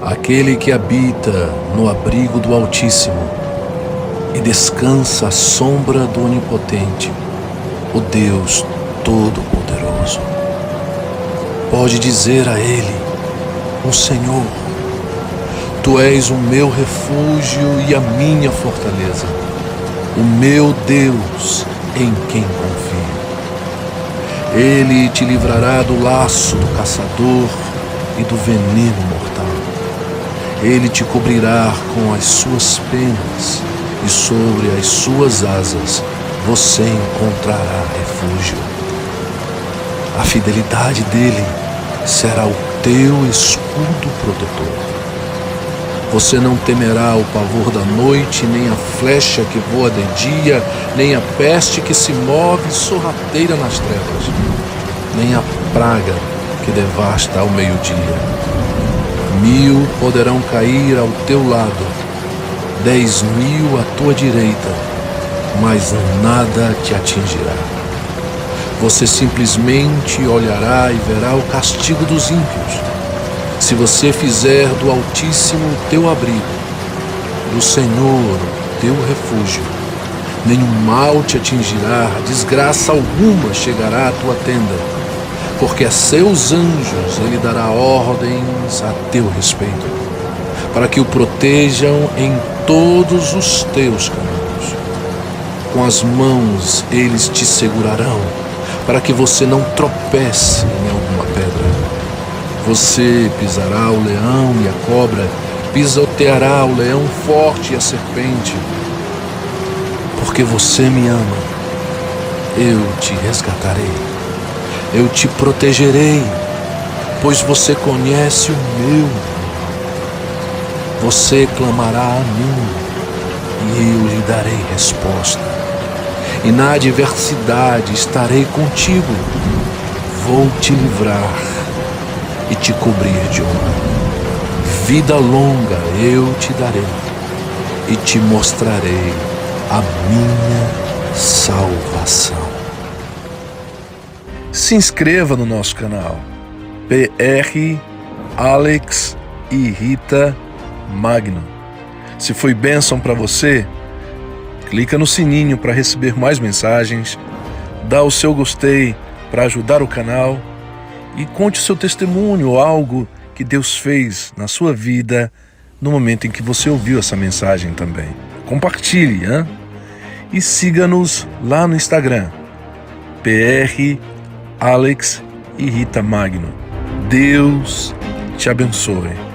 Aquele que habita no abrigo do Altíssimo e descansa à sombra do Onipotente, o Deus Todo-Poderoso. Pode dizer a Ele, o Senhor: Tu és o meu refúgio e a minha fortaleza, o meu Deus em quem confio. Ele te livrará do laço do caçador e do veneno mortal. Ele te cobrirá com as suas penas e sobre as suas asas você encontrará refúgio. A fidelidade dele será o teu escudo protetor. Você não temerá o pavor da noite, nem a flecha que voa de dia, nem a peste que se move sorrateira nas trevas, nem a praga que devasta ao meio-dia. 1000 poderão cair ao teu lado, 10.000 à tua direita, mas nada te atingirá. Você simplesmente olhará e verá o castigo dos ímpios. Se você fizer do Altíssimo o teu abrigo, do Senhor o teu refúgio, nenhum mal te atingirá, desgraça alguma chegará à tua tenda, porque a seus anjos ele dará ordens a teu respeito, para que o protejam em todos os teus caminhos. Com as mãos eles te segurarão, para que você não tropece em alguma pedra. Você pisará o leão e a cobra, pisoteará o leão forte e a serpente. Porque você me ama, eu te resgatarei, eu te protegerei, pois você conhece o meu nome. Você clamará a mim, e eu lhe darei resposta. E na adversidade estarei contigo, vou te livrar e te cobrir de honra. Vida longa eu te darei e te mostrarei a minha salvação. Se inscreva no nosso canal PR Alex e Rita Magno. Se foi bênção para você, clica no sininho para receber mais mensagens, dá o seu gostei para ajudar o canal e conte o seu testemunho ou algo que Deus fez na sua vida no momento em que você ouviu essa mensagem também. Compartilhe, hein? E siga-nos lá no Instagram, PR Alex e Rita Magno. Deus te abençoe.